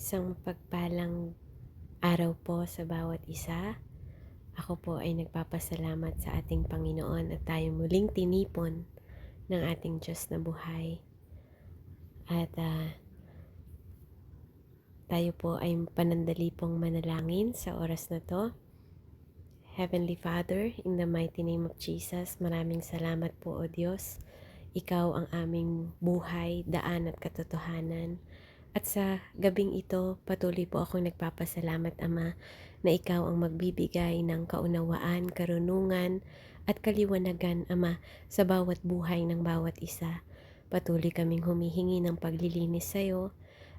Isang pagpalang araw po sa bawat isa. Ako po ay nagpapasalamat sa ating Panginoon at tayo muling tinipon ng ating Diyos na buhay. At tayo po ay panandali pong manalangin sa oras na to. Heavenly Father, in the mighty name of Jesus, maraming salamat po o Diyos. Ikaw ang aming buhay, daan at katotohanan. At sa gabing ito, patuloy po akong nagpapasalamat, Ama, na Ikaw ang magbibigay ng kaunawaan, karunungan, at kaliwanagan, Ama, sa bawat buhay ng bawat isa. Patuloy kaming humihingi ng paglilinis sa iyo,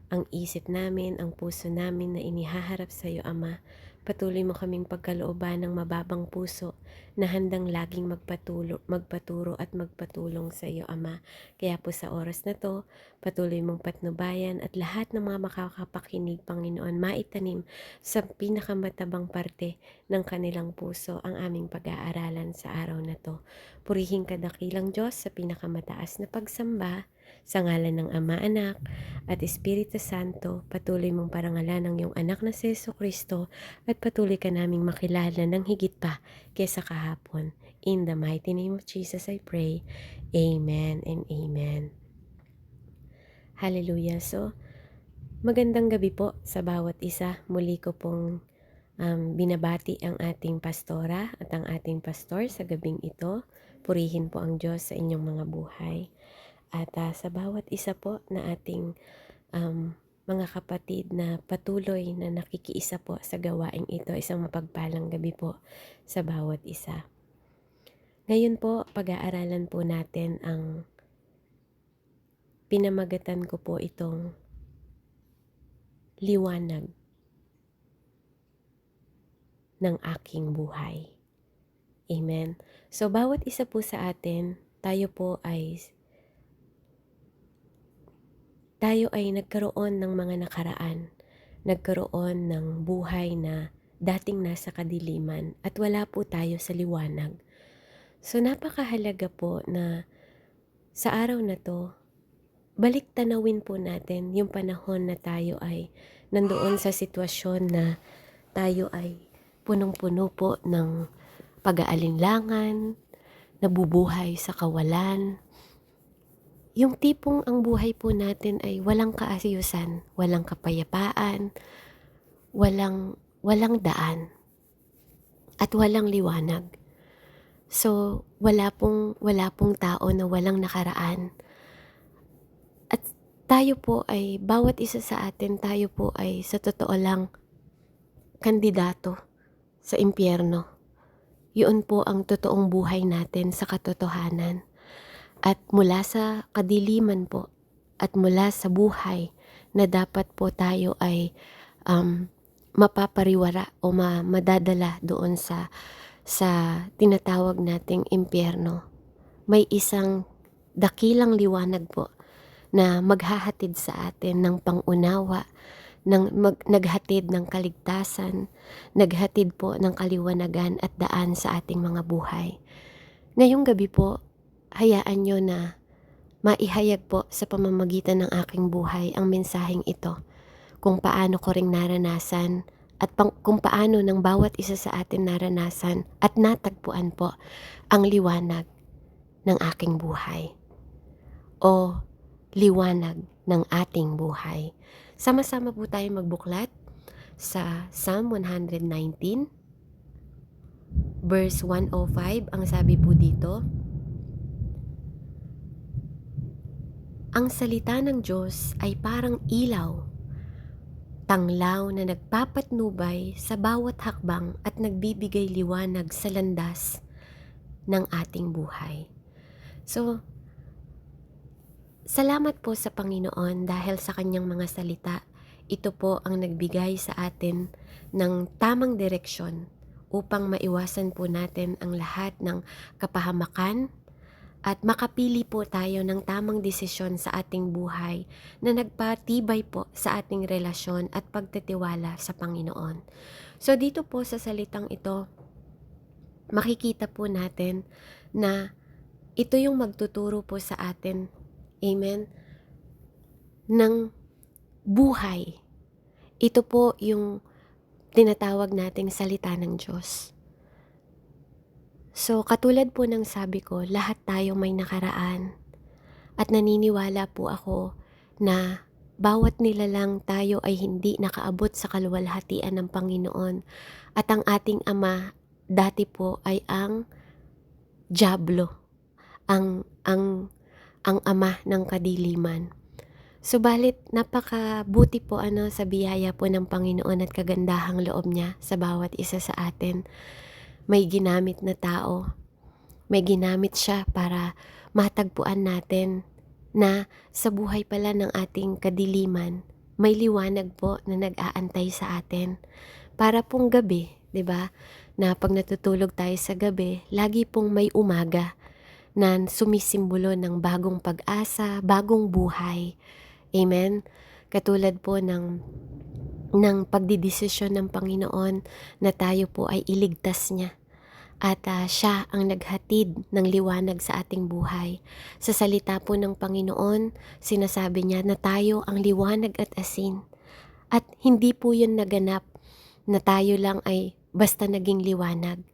ang isip namin, ang puso namin na inihaharap sa iyo, Ama. Patuloy mo kaming pagkalooban ng mababang puso na handang laging magpaturo at magpatulong sa iyo, Ama. Kaya po sa oras na to, patuloy mong patnubayan at lahat ng mga makakapakinig, Panginoon, maitanim sa pinakamatabang parte ng kanilang puso ang aming pag-aaralan sa araw na to. Purihin ka dakilang Diyos sa pinakamataas na pagsamba, sa ngalan ng Ama, Anak, at Espiritu Santo. Patuloy mong parangalan ng iyong anak na si Jesucristo at patuloy ka naming makilala ng higit pa kesa kahapon. In the mighty name of Jesus I pray. Amen and amen. Hallelujah. So, magandang gabi po sa bawat isa. Muli ko pong binabati ang ating pastora at ang ating pastor sa gabing ito. Purihin po ang Diyos sa inyong mga buhay. At sa bawat isa po na ating mga kapatid na patuloy na nakikiisa po sa gawaing ito, isang mapagpalang gabi po sa bawat isa. Ngayon po, pag-aaralan po natin ang pinamagatan ko po itong liwanag ng aking buhay. Amen. So, bawat isa po sa atin, tayo ay nagkaroon ng mga nakaraan, nagkaroon ng buhay na dating nasa kadiliman at wala po tayo sa liwanag. So napakahalaga po na sa araw na to, balik tanawin po natin yung panahon na tayo ay nandoon sa sitwasyon na tayo ay punong-puno po ng pag-aalinlangan, nabubuhay sa kawalan. Yung tipong ang buhay po natin ay walang kaayusan, walang kapayapaan, walang daan, at walang liwanag. So, wala pong tao na walang nakaraan. At tayo po ay, bawat isa sa atin, tayo po ay sa totoo lang kandidato sa impyerno. Yun po ang totoong buhay natin sa katotohanan. At mula sa kadiliman po at mula sa buhay na dapat po tayo ay mapapariwara o madadala doon sa tinatawag nating impyerno, may isang dakilang liwanag po na maghahatid sa atin ng pangunawa, naghatid ng kaligtasan, naghatid po ng kaliwanagan at daan sa ating mga buhay. Ngayong gabi po, hayaan nyo na maihayag po sa pamamagitan ng aking buhay ang mensaheng ito, kung paano ko ring naranasan at kung paano ng bawat isa sa atin naranasan at natagpuan po ang liwanag ng aking buhay o liwanag ng ating buhay. Sama-sama po tayo magbuklat sa Psalm 119 verse 105. Ang sabi po dito, ang salita ng Diyos ay parang ilaw, tanglaw na nagpapatnubay sa bawat hakbang at nagbibigay liwanag sa landas ng ating buhay. So, salamat po sa Panginoon dahil sa kanyang mga salita. Ito po ang nagbigay sa atin ng tamang direksyon upang maiwasan po natin ang lahat ng kapahamakan at makapili po tayo ng tamang desisyon sa ating buhay na nagpatibay po sa ating relasyon at pagtitiwala sa Panginoon. So dito po sa salitang ito, makikita po natin na ito yung magtuturo po sa atin, amen, ng buhay Ito po yung tinatawag nating salita ng Diyos. So, katulad po ng sabi ko, lahat tayo may nakaraan. At naniniwala po ako na bawat nilalang tayo ay hindi nakaabot sa kaluwalhatian ng Panginoon. At ang ating ama dati po ay ang Diablo, ang ama ng kadiliman. Subalit napakabuti po sa biyaya po ng Panginoon at kagandahang loob niya sa bawat isa sa atin. May ginamit na tao, may ginamit siya para matagpuan natin na sa buhay pala ng ating kadiliman, may liwanag po na nag-aantay sa atin. Para pong gabi, 'di ba? Na pag natutulog tayo sa gabi, lagi pong may umaga na sumisimbolo ng bagong pag-asa, bagong buhay. Amen? Katulad po ng pagdidesisyon ng Panginoon na tayo po ay iligtas niya. At siya ang naghatid ng liwanag sa ating buhay. Sa salita po ng Panginoon, sinasabi niya na tayo ang liwanag at asin. At hindi po yun naganap na tayo lang ay basta naging liwanag.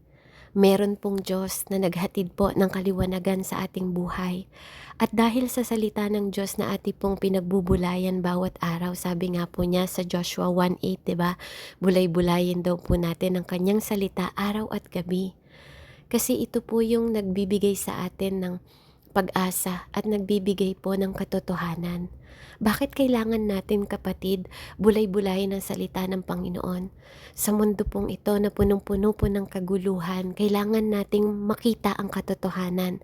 Meron pong Diyos na naghatid po ng kaliwanagan sa ating buhay. At dahil sa salita ng Diyos na ating pong pinagbubulayan bawat araw, sabi nga po niya sa Joshua 1:8, diba? Bulay-bulayin daw po natin ang kanyang salita araw at gabi. Kasi ito po yung nagbibigay sa atin ng pag-asa at nagbibigay po ng katotohanan. Bakit kailangan natin, kapatid, bulay-bulayin ang salita ng Panginoon? Sa mundo pong ito na punong-puno po ng kaguluhan, kailangan nating makita ang katotohanan.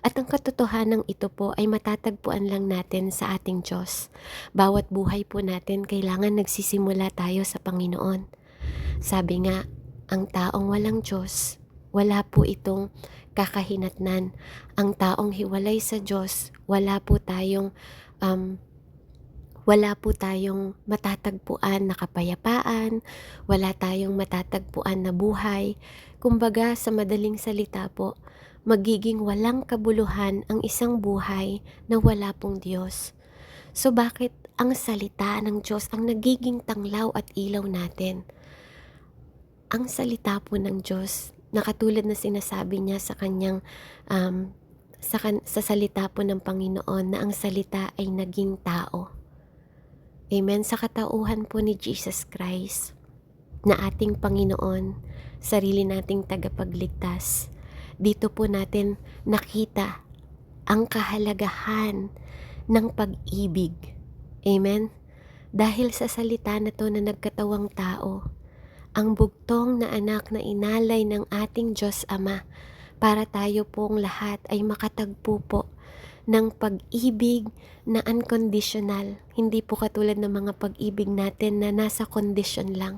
At ang katotohanan ito po ay matatagpuan lang natin sa ating Diyos. Bawat buhay po natin, kailangan nagsisimula tayo sa Panginoon. Sabi nga, ang taong walang Diyos, wala po itong kakahinatnan. Ang taong hiwalay sa Diyos, wala po tayong matatagpuan na kapayapaan, wala tayong matatagpuan na buhay. Kumbaga sa madaling salita po, magiging walang kabuluhan ang isang buhay na wala pong Diyos. So bakit ang salita ng Diyos ang nagiging tanglaw at ilaw natin? Ang salita po ng Diyos, na katulad na sinasabi niya sa kanyang sa salita po ng Panginoon na ang salita ay naging tao. Amen. Sa katauhan po ni Jesus Christ na ating Panginoon, sarili nating tagapagligtas, dito po natin nakita ang kahalagahan ng pag-ibig. Amen. Dahil sa salita na to na nagkatawang tao, ang bugtong na anak na inalay ng ating Diyos Ama para tayo pong lahat ay makatagpo po ng pag-ibig na unconditional. Hindi po katulad ng mga pag-ibig natin na nasa condition lang.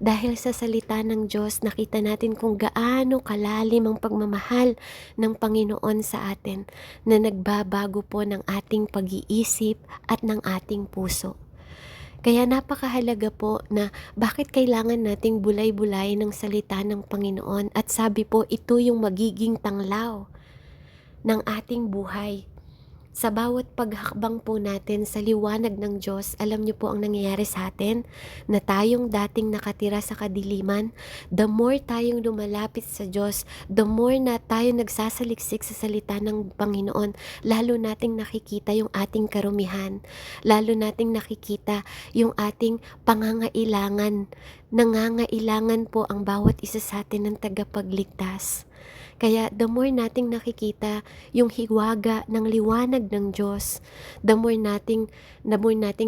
Dahil sa salita ng Diyos, nakita natin kung gaano kalalim ang pagmamahal ng Panginoon sa atin na nagbabago po ng ating pag-iisip at ng ating puso. Kaya napakahalaga po na bakit kailangan nating bulay-bulay ng salita ng Panginoon, at sabi po ito yung magiging tanglaw ng ating buhay. Sa bawat paghakbang po natin sa liwanag ng Diyos, alam niyo po ang nangyayari sa atin, na tayong dating nakatira sa kadiliman, the more tayong lumalapit sa Diyos, the more na tayo nagsasaliksik sa salita ng Panginoon, lalo nating nakikita yung ating karumihan, lalo nating nakikita yung ating pangangailangan. Nangangailangan po ang bawat isa sa atin ng tagapagligtas. Kaya the more nating nakikita yung hiwaga ng liwanag ng Diyos, the more nating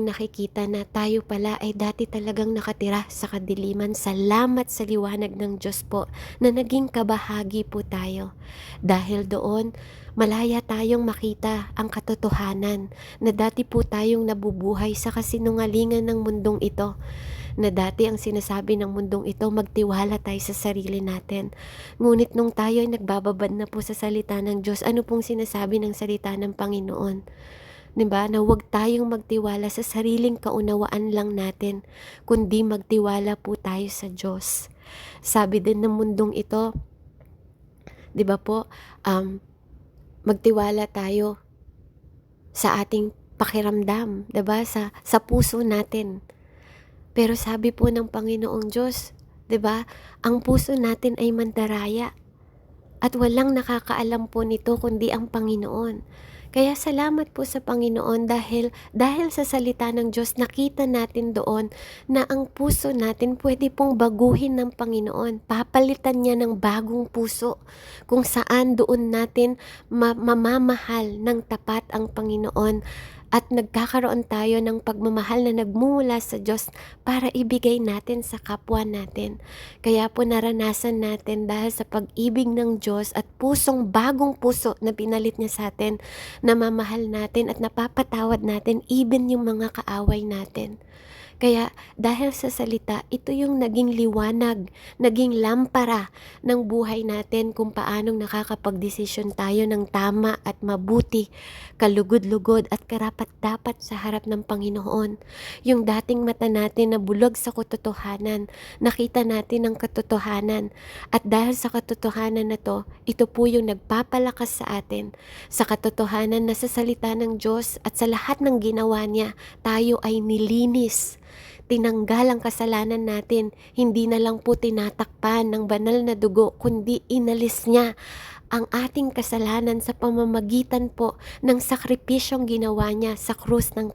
nakikita na tayo pala ay dati talagang nakatira sa kadiliman. Salamat sa liwanag ng Diyos po na naging kabahagi po tayo. Dahil doon, malaya tayong makita ang katotohanan na dati po tayong nabubuhay sa kasinungalingan ng mundong ito. Na dati ang sinasabi ng mundong ito, magtiwala tayo sa sarili natin. Ngunit nung tayo ay nagbababad na po sa salita ng Diyos, ano pong sinasabi ng salita ng Panginoon? Diba? Na huwag tayong magtiwala sa sariling kaunawaan lang natin, kundi magtiwala po tayo sa Diyos. Sabi din ng mundong ito, diba po, magtiwala tayo sa ating pakiramdam, diba? Sa puso natin. Pero sabi po ng Panginoong Diyos, 'di ba, ang puso natin ay mandaraya at walang nakakaalam po nito kundi ang Panginoon. Kaya salamat po sa Panginoon dahil sa salita ng Diyos nakita natin doon na ang puso natin pwede pong baguhin ng Panginoon. Papalitan niya ng bagong puso kung saan doon natin mamamahal ng tapat ang Panginoon at nagkakaroon tayo ng pagmamahal na nagmumula sa Diyos para ibigay natin sa kapwa natin. Kaya po naranasan natin dahil sa pag-ibig ng Diyos at pusong bagong puso na pinalit niya sa atin, namamahal natin at napapatawad natin even yung mga kaaway natin. Kaya dahil sa salita, ito yung naging liwanag, naging lampara ng buhay natin kung paanong nakakapagdesisyon tayo ng tama at mabuti, kalugod-lugod at karapat-dapat sa harap ng Panginoon. Yung dating mata natin na bulog sa katotohanan, nakita natin ang katotohanan. At dahil sa katotohanan na to, ito po yung nagpapalakas sa atin. Sa katotohanan na sa salita ng Diyos at sa lahat ng ginawa niya, tayo ay nilinis. Tinanggal ang kasalanan natin, hindi na lang po tinatakpan ng banal na dugo, kundi inalis niya ang ating kasalanan sa pamamagitan po ng sakripisyong ginawa niya sa krus ng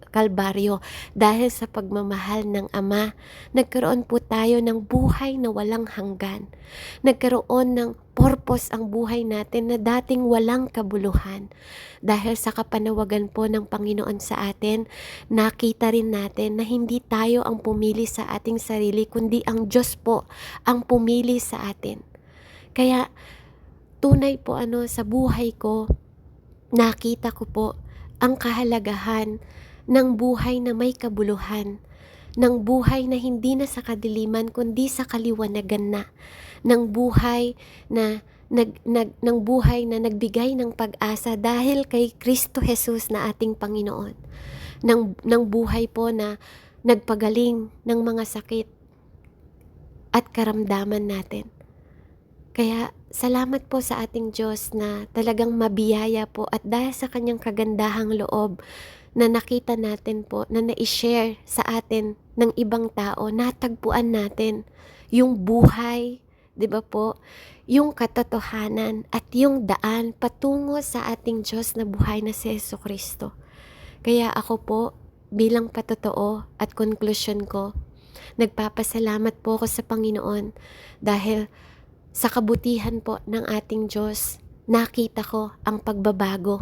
Kalbaryo. Dahil sa pagmamahal ng Ama, nagkaroon po tayo ng buhay na walang hanggan. Nagkaroon ng purpose ang buhay natin na dating walang kabuluhan. Dahil sa kapanawagan po ng Panginoon sa atin, nakita rin natin na hindi tayo ang pumili sa ating sarili, kundi ang Diyos po ang pumili sa atin. Kaya tunay po sa buhay ko, nakita ko po ang kahalagahan ng buhay na may kabuluhan, ng buhay na hindi na sa kadiliman kundi sa kaliwanagan na, ng buhay na ng buhay na nagbigay ng pag-asa dahil kay Kristo Jesus na ating Panginoon, ng buhay po na nagpagaling ng mga sakit at karamdaman natin. Kaya salamat po sa ating Diyos na talagang mabiyaya po at dahil sa kanyang kagandahang loob na nakita natin po, na na-share sa atin ng ibang tao, natagpuan natin yung buhay, di ba po? Yung katotohanan at yung daan patungo sa ating Diyos na buhay na si Jesucristo. Kaya ako po, bilang patotoo at conclusion ko, nagpapasalamat po ako sa Panginoon dahil sa kabutihan po ng ating Diyos, nakita ko ang pagbabago.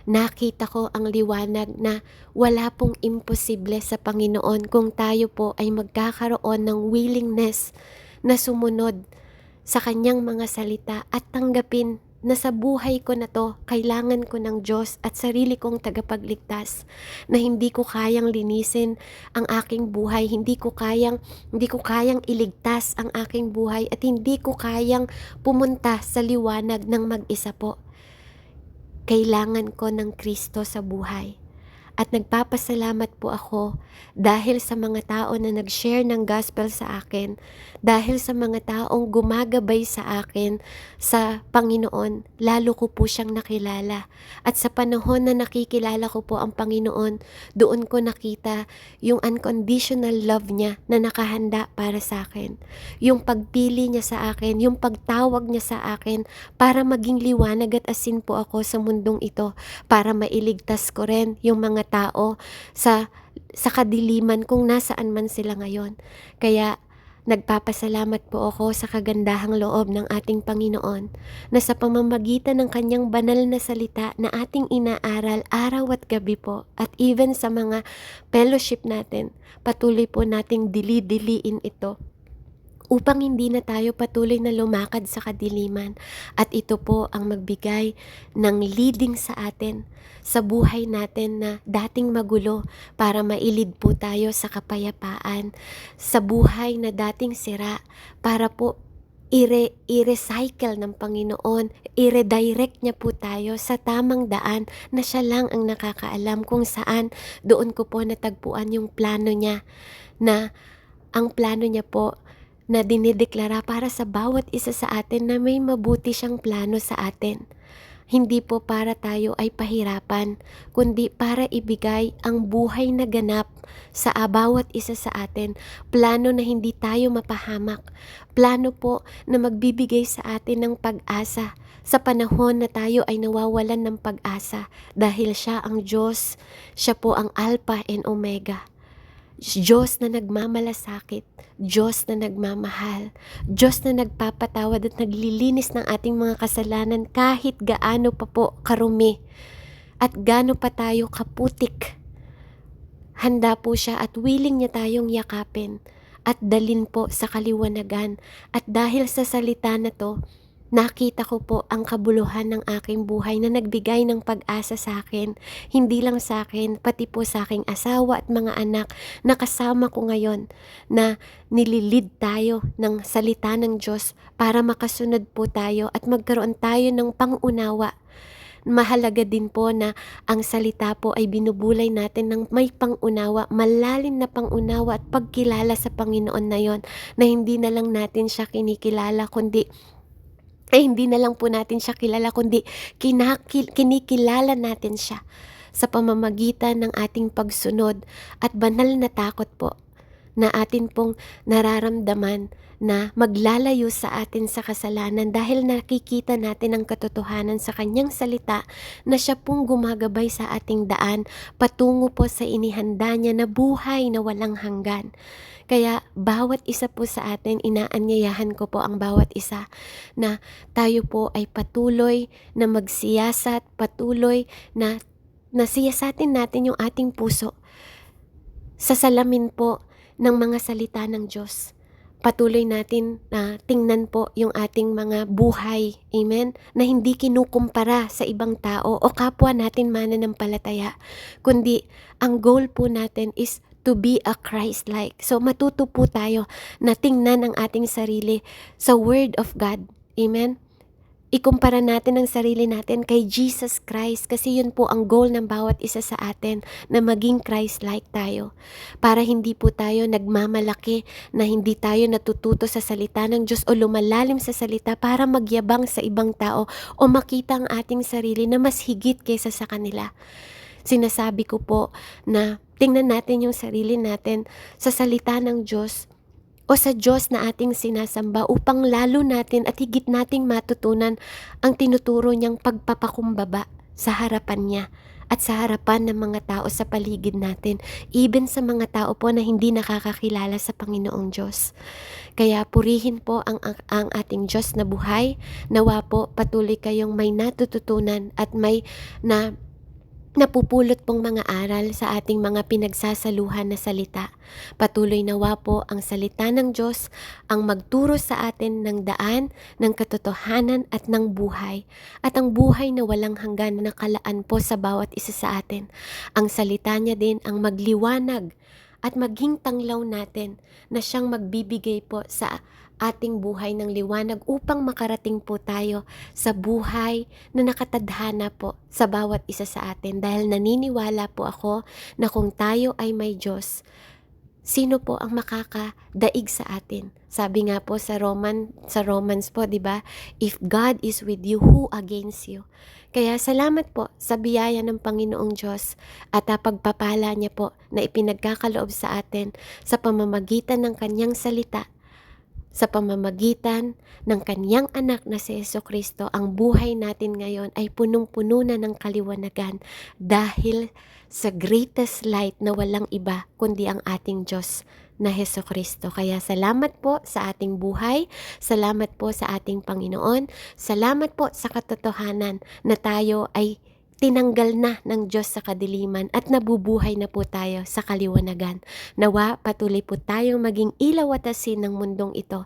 Nakita ko ang liwanag na wala pong imposible sa Panginoon kung tayo po ay magkakaroon ng willingness na sumunod sa kanyang mga salita at tanggapin na sa buhay ko na to, kailangan ko ng Diyos at sarili kong tagapagligtas, na hindi ko kayang linisin ang aking buhay, hindi ko kayang iligtas ang aking buhay at hindi ko kayang pumunta sa liwanag ng mag-isa po. Kailangan ko ng Kristo sa buhay. At nagpapasalamat po ako dahil sa mga tao na nag-share ng gospel sa akin, dahil sa mga taong gumagabay sa akin sa Panginoon, lalo ko po siyang nakilala. At sa panahon na nakikilala ko po ang Panginoon, doon ko nakita yung unconditional love niya na nakahanda para sa akin. Yung pagpili niya sa akin, yung pagtawag niya sa akin para maging liwanag at asin po ako sa mundong ito, para mailigtas ko rin yung mga tao sa kadiliman kung nasaan man sila ngayon. Kaya nagpapasalamat po ako sa kagandahang loob ng ating Panginoon na sa pamamagitan ng kanyang banal na salita na ating inaaral araw at gabi po, at even sa mga fellowship natin, patuloy po nating dili-diliin ito upang hindi na tayo patuloy na lumakad sa kadiliman. At ito po ang magbigay ng leading sa atin sa buhay natin na dating magulo, para mailid po tayo sa kapayapaan, sa buhay na dating sira, para po i-recycle ng Panginoon, i-redirect niya po tayo sa tamang daan na siya lang ang nakakaalam kung saan. Doon ko po natagpuan yung plano niya, na ang plano niya po na dinideklara para sa bawat isa sa atin na may mabuti siyang plano sa atin. Hindi po para tayo ay pahirapan, kundi para ibigay ang buhay na ganap sa bawat isa sa atin. Plano na hindi tayo mapahamak. Plano po na magbibigay sa atin ng pag-asa sa panahon na tayo ay nawawalan ng pag-asa, dahil siya ang Diyos, siya po ang Alpha and Omega. Diyos na nagmamalasakit, Diyos na nagmamahal, Diyos na nagpapatawad at naglilinis ng ating mga kasalanan kahit gaano pa po karumi at gaano pa tayo kaputik. Handa po siya at willing niya tayong yakapin at dalin po sa kaliwanagan. At dahil sa salita na to, nakita ko po ang kabuluhan ng aking buhay na nagbigay ng pag-asa sa akin. Hindi lang sa akin, pati po sa aking asawa at mga anak na kasama ko ngayon, na nililid tayo ng salita ng Diyos para makasunod po tayo at magkaroon tayo ng pangunawa. Mahalaga din po na ang salita po ay binubulay natin ng may pangunawa, malalim na pangunawa at pagkilala sa Panginoon na yon, na hindi na lang natin siya kinikilala kundi hindi na lang po natin siya kilala, kundi kinikilala natin siya sa pamamagitan ng ating pagsunod at banal na takot po na atin pong nararamdaman na maglalayo sa atin sa kasalanan, dahil nakikita natin ang katotohanan sa kanyang salita na siya pong gumagabay sa ating daan patungo po sa inihanda niya na buhay na walang hanggan. Kaya bawat isa po sa atin, inaanyayahan ko po ang bawat isa na tayo po ay patuloy na magsiyasat, patuloy na siyasatin natin yung ating puso sa salamin po ng mga salita ng Diyos. Patuloy natin na tingnan po yung ating mga buhay, amen, na hindi kinukumpara sa ibang tao o kapwa natin mananampalataya, kundi ang goal po natin is to be a Christ-like. So matuto po tayo na tingnan ang ating sarili sa Word of God, amen. Ikumpara natin ang sarili natin kay Jesus Christ, kasi yun po ang goal ng bawat isa sa atin, na maging Christ-like tayo. Para hindi po tayo nagmamalaki, na hindi tayo natututo sa salita ng Diyos o lumalalim sa salita para magyabang sa ibang tao o makita ang ating sarili na mas higit kaysa sa kanila. Sinasabi ko po na tingnan natin yung sarili natin sa salita ng Diyos o sa Diyos na ating sinasamba, upang lalo natin at higit nating matutunan ang tinuturo niyang pagpapakumbaba sa harapan niya at sa harapan ng mga tao sa paligid natin, even sa mga tao po na hindi nakakakilala sa Panginoong Diyos. Kaya purihin po ang ating Diyos na buhay. Nawa po patuloy kayong may natututunan at may napupulot pong mga aral sa ating mga pinagsasaluhan na salita. Patuloy nawa po ang salita ng Diyos ang magturo sa atin ng daan, ng katotohanan at ng buhay. At ang buhay na walang hanggan na nakalaan po sa bawat isa sa atin. Ang salita niya din ang magliwanag at maging tanglaw natin, na siyang magbibigay po sa ating buhay ng liwanag upang makarating po tayo sa buhay na nakatadhana po sa bawat isa sa atin. Dahil naniniwala po ako na kung tayo ay may Diyos, sino po ang makakadaig sa atin? Sabi nga po sa Romans po, 'di ba? If God is with you, who against you? Kaya salamat po sa biyaya ng Panginoong Diyos at pagpapala niya po na ipinagkakaloob sa atin sa pamamagitan ng kanyang salita, sa pamamagitan ng kanyang anak na si Jesucristo. Ang buhay natin ngayon ay punong-puno na ng kaliwanagan dahil sa greatest light na walang iba kundi ang ating Diyos na Jesucristo. Kaya salamat po sa ating buhay, salamat po sa ating Panginoon, salamat po sa katotohanan na tayo ay tinanggal na ng Diyos sa kadiliman at nabubuhay na po tayo sa kaliwanagan. Nawa patuloy po tayong maging ilaw at asin ng mundong ito.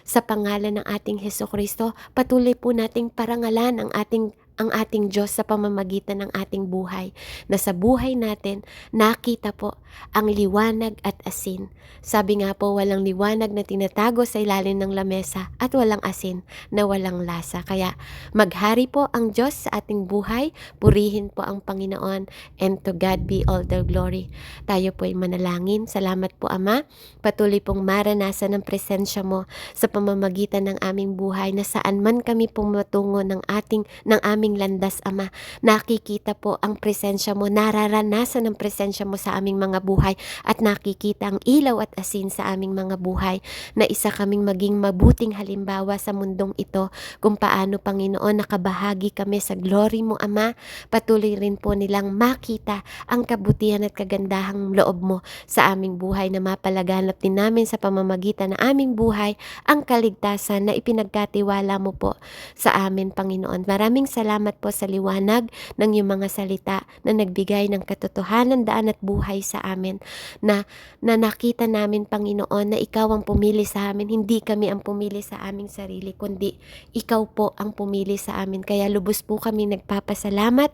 Sa pangalan ng ating Jesucristo, patuloy po nating parangalan ang ating Diyos sa pamamagitan ng ating buhay, na sa buhay natin nakita po ang liwanag at asin. Sabi nga po, walang liwanag na tinatago sa ilalim ng lamesa at walang asin na walang lasa. Kaya maghari po ang Diyos sa ating buhay, purihin po ang Panginoon, and to God be all the glory. Tayo po ay manalangin. Salamat po Ama, patuloy pong maranasan ang presensya mo sa pamamagitan ng aming buhay, na saan man kami pong matungo ng aming aming landas, Ama. Nakikita po ang presensya mo, nararanasan ang presensya mo sa aming mga buhay at nakikita ang ilaw at asin sa aming mga buhay na isa kaming maging mabuting halimbawa sa mundong ito kung paano, Panginoon, nakabahagi kami sa glory mo, Ama. Patuloy rin po nilang makita ang kabutihan at kagandahang loob mo sa aming buhay na mapalaganap din namin sa pamamagitan ng aming buhay ang kaligtasan na ipinagkatiwala mo po sa amin, Panginoon. Maraming salamat po sa liwanag ng iyong mga salita na nagbigay ng katotohanan, daan at buhay sa amin na nakita namin, Panginoon, na ikaw ang pumili sa amin, hindi kami ang pumili sa aming sarili, kundi ikaw po ang pumili sa amin. Kaya lubos po kami nagpapasalamat,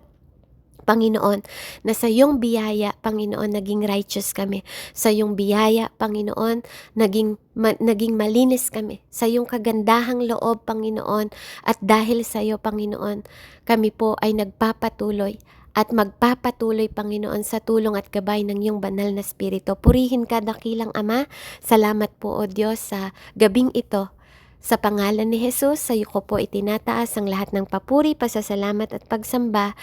Panginoon, na sa iyong biyaya, Panginoon, naging righteous kami. Sa iyong biyaya, Panginoon, naging malinis kami. Sa iyong kagandahang loob, Panginoon, at dahil sa iyo, Panginoon, kami po ay nagpapatuloy at magpapatuloy, Panginoon, sa tulong at gabay ng iyong banal na Espiritu. Purihin ka, dakilang Ama. Salamat po, O Diyos, sa gabing ito. Sa pangalan ni Jesus, sa iyo ko po itinataas ang lahat ng papuri, pasasalamat at pagsamba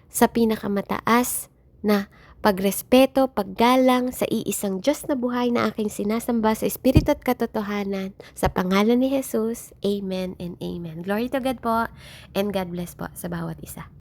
sa pinakamataas na pagrespeto, paggalang sa iisang Diyos na buhay na aking sinasamba sa Espiritu at katotohanan. Sa pangalan ni Jesus, Amen and Amen. Glory to God po, and God bless po sa bawat isa.